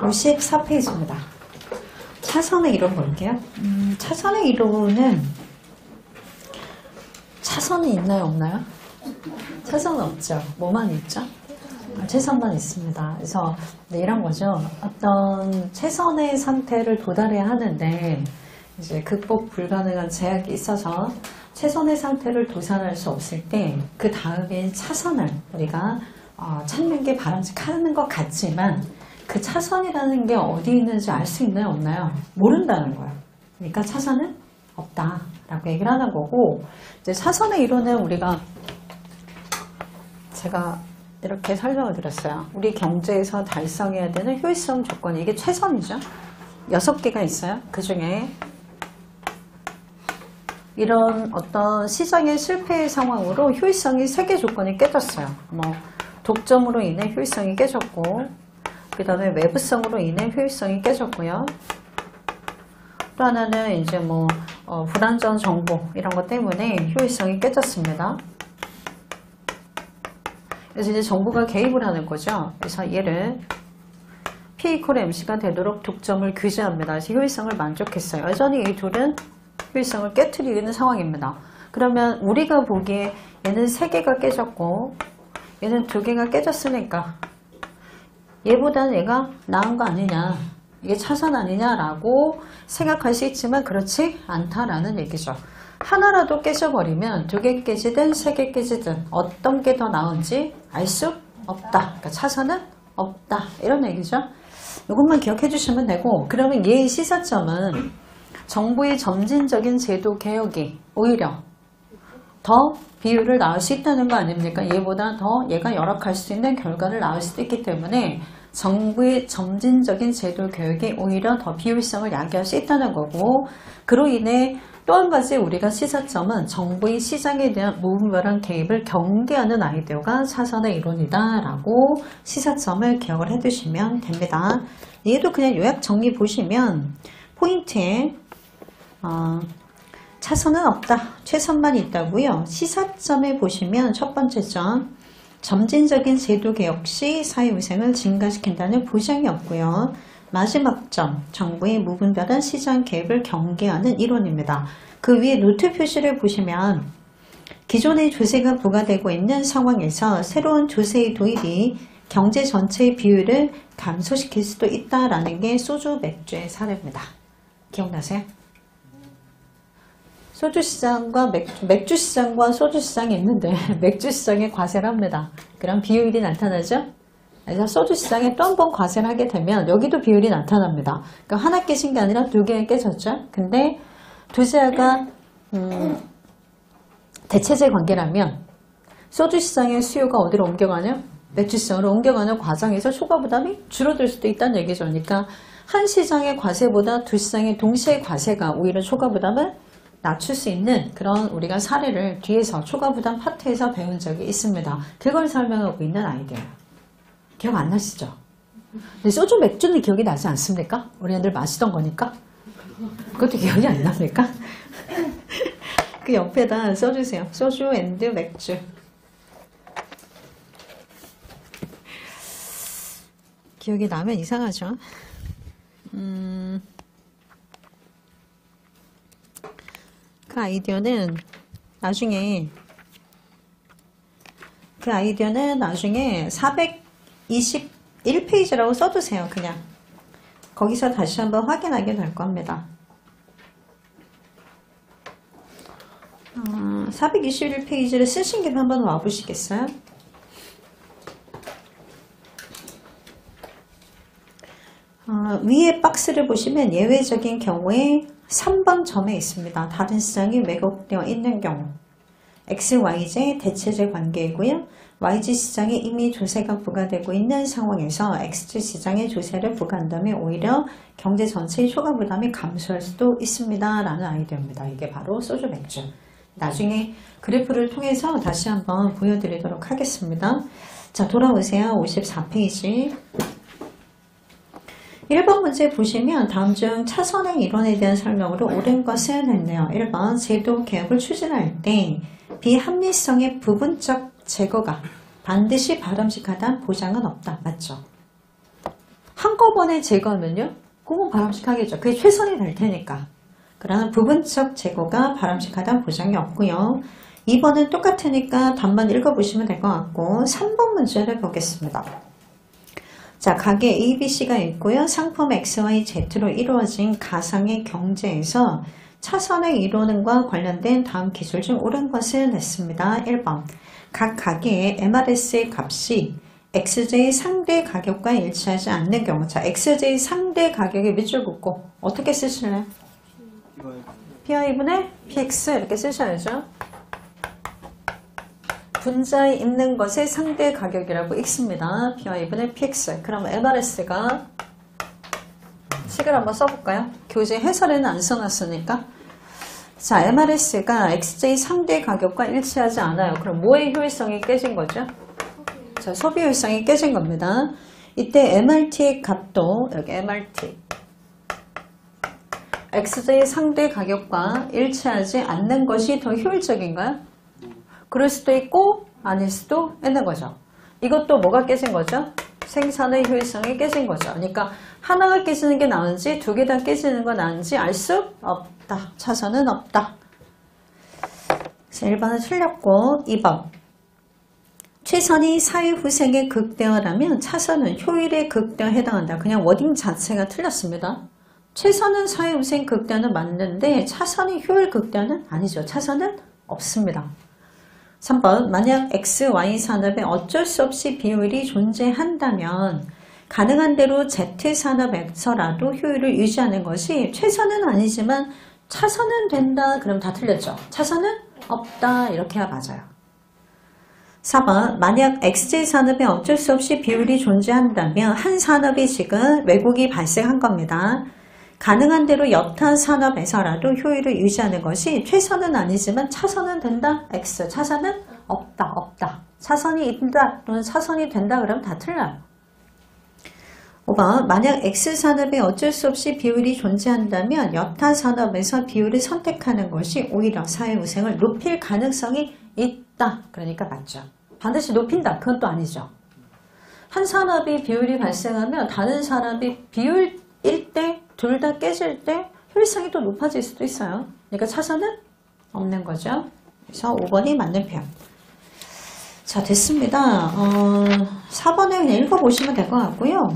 54페이지입니다. 차선의 이론 볼게요. 차선의 이론은 차선이 있나요, 없나요? 차선은 없죠. 뭐만 있죠? 최선만 있습니다. 그래서 이런 거죠. 어떤 최선의 상태를 도달해야 하는데 이제 극복 불가능한 제약이 있어서 최선의 상태를 도달할 수 없을 때 그 다음에 차선을 우리가 찾는 게 바람직한 것 같지만 그 차선이라는 게 어디 있는지 알 수 있나요, 없나요? 모른다는 거예요. 그러니까 차선은 없다라고 얘기를 하는 거고, 이제 차선의 이론은 우리가 제가 이렇게 설명을 드렸어요. 우리 경제에서 달성해야 되는 효율성 조건이 이게 최선이죠. 6개가 있어요. 그 중에 이런 어떤 시장의 실패 상황으로 효율성이 3개 조건이 깨졌어요. 독점으로 인해 효율성이 깨졌고, 그 다음에 외부성으로 인해 효율성이 깨졌고요. 또 하나는 이제 불안전 정보 이런 것 때문에 효율성이 깨졌습니다. 그래서 이제 정부가 개입을 하는 거죠. 그래서 얘를 P = MC가 되도록 독점을 규제합니다. 그래서 효율성을 만족했어요. 여전히 이 둘은 효율성을 깨트리는 상황입니다. 그러면 우리가 보기에 얘는 3개가 깨졌고 얘는 2개가 깨졌으니까 얘보다는 얘가 나은 거 아니냐, 이게 차선 아니냐라고 생각할 수 있지만 그렇지 않다라는 얘기죠. 하나라도 깨져버리면 2개 깨지든 3개 깨지든 어떤 게 더 나은지 알 수 없다. 그러니까 차선은 없다. 이런 얘기죠. 이것만 기억해 주시면 되고, 그러면 얘의 시사점은 정부의 점진적인 제도 개혁이 오히려 더 비율을 낳을 수 있다는 거 아닙니까? 얘보다 더 얘가 열악할 수 있는 결과를 낳을 수도 있기 때문에 정부의 점진적인 제도 개혁이 오히려 더 비효율성을 야기할 수 있다는 거고, 그로 인해 또 한 가지 우리가 시사점은 정부의 시장에 대한 무분별한 개입을 경계하는 아이디어가 차선의 이론이다 라고 시사점을 기억을 해 두시면 됩니다. 얘도 그냥 요약 정리 보시면 포인트에 차선은 없다, 최선만 있다고요. 시사점에 보시면 첫 번째 점, 점진적인 제도 개혁 시 사회위생을 증가시킨다는 보장이 없고요. 마지막 점, 정부의 무분별한 시장 개입을 경계하는 이론입니다. 그 위에 노트 표시를 보시면 기존의 조세가 부과되고 있는 상황에서 새로운 조세의 도입이 경제 전체의 비율을 감소시킬 수도 있다라는 게 소주 맥주의 사례입니다. 기억나세요? 소주 시장과 맥주 시장과 소주 시장이 있는데 맥주 시장에 과세를 합니다. 그럼 비효율이 나타나죠? 그래서 소주 시장에 또 한 번 과세를 하게 되면 여기도 비율이 나타납니다. 그러니까 하나 깨진 게 아니라 2개가 깨졌죠. 근데 두자가 대체제 관계라면 소주 시장의 수요가 어디로 옮겨가냐? 맥주 시장으로 옮겨가는 과정에서 초과 부담이 줄어들 수도 있다는 얘기죠. 그러니까 한 시장의 과세보다 두 시장의 동시에 과세가 오히려 초과 부담을 낮출 수 있는 그런 우리가 사례를 뒤에서 초과 부담 파트에서 배운 적이 있습니다. 그걸 설명하고 있는 아이디어예요. 기억 안 나시죠? 근데 소주 맥주는 기억이 나지 않습니까? 우리 애들 마시던 거니까. 그것도 기억이 안 납니까? 그 옆에다 써주세요. 소주 앤드 맥주. 기억이 나면 이상하죠? 그 아이디어는 나중에 421페이지라고 써두세요. 그냥 거기서 다시 한번 확인하게 될 겁니다. 421페이지를 쓰신 김에 한번 와보시겠어요? 위에 박스를 보시면 예외적인 경우에 3번 점에 있습니다. 다른 시장이 왜곡되어 있는 경우 X, YJ 대체제 관계이고요. YG 시장에 이미 조세가 부과되고 있는 상황에서 XG 시장에 조세를 부과한다면 오히려 경제 전체의 초과 부담이 감소할 수도 있습니다. 라는 아이디어입니다. 이게 바로 소주 맥주. 나중에 그래프를 통해서 다시 한번 보여드리도록 하겠습니다. 자, 돌아오세요. 54페이지. 1번 문제 보시면 다음 중 차선행 이론에 대한 설명으로 옳은 것은 했네요. 1번 제도 개혁을 추진할 때 비합리성의 부분적 제거가 반드시 바람직하다는 보장은 없다. 맞죠? 한꺼번에 제거하면요. 그건 바람직하겠죠. 그게 최선이 될 테니까. 그러나 부분적 제거가 바람직하다는 보장이 없고요. 2번은 똑같으니까 답만 읽어보시면 될 것 같고 3번 문제를 보겠습니다. 자, 가게 A, B, C가 있고요. 상품 X, Y, Z로 이루어진 가상의 경제에서 차선의 이론과 관련된 다음 기술 중 옳은 것을 냈습니다. 1번. 각 가게의 MRS의 값이 XJ의 상대 가격과 일치하지 않는 경우. 자, XJ 상대 가격에 밑줄 긋고 어떻게 쓰실래요? PI분의 PX 이렇게 쓰셔야죠. 분자에 있는 것의 상대 가격이라고 읽습니다. PI분의 PX. 그럼 MRS가 식을 한번 써볼까요? 교재 해설에는 안 써놨으니까. 자, MRS가 XJ 상대 가격과 일치하지 않아요. 그럼 뭐의 효율성이 깨진 거죠? 자, 소비 효율성이 깨진 겁니다. 이때 MRT의 값도 여기 MRT XJ 상대 가격과 일치하지 않는 것이 더 효율적인가요? 그럴 수도 있고 아닐 수도 있는 거죠. 이것도 뭐가 깨진 거죠? 생산의 효율성이 깨진 거죠. 그러니까 하나가 깨지는 게 나은지 두 개 다 깨지는 건 나은지 알 수 없다. 차선은 없다. 그래서 1번은 틀렸고 2번. 최선이 사회후생의 극대화라면 차선은 효율의 극대화에 해당한다. 그냥 워딩 자체가 틀렸습니다. 최선은 사회후생 극대화는 맞는데 차선이 효율 극대화는 아니죠. 차선은 없습니다. 3번. 만약 X, Y 산업에 어쩔 수 없이 비효율이 존재한다면 가능한 대로 Z 산업에서라도 효율을 유지하는 것이 최선은 아니지만 차선은 된다. 그럼 다 틀렸죠. 차선은 없다. 이렇게야 맞아요. 4번. 만약 XJ 산업에 어쩔 수 없이 비효율이 존재한다면 한 산업이 지금 왜곡이 발생한 겁니다. 가능한 대로 여타 산업에서라도 효율을 유지하는 것이 최선은 아니지만 차선은 된다. X. 차선은 없다. 없다. 차선이 있다 또는 차선이 된다. 그러면 다 틀려요. 5번. 만약 X산업에 어쩔 수 없이 비율이 존재한다면 여타 산업에서 비율을 선택하는 것이 오히려 사회후생을 높일 가능성이 있다. 그러니까 맞죠. 반드시 높인다. 그건 또 아니죠. 한 산업이 비율이 발생하면 다른 산업이 비율일 때 둘 다 깨질 때 효율성이 또 높아질 수도 있어요. 그러니까 차선은 없는 거죠. 그래서 5번이 맞는 표현. 자, 됐습니다. 4번에 그냥 읽어보시면 될 것 같고요.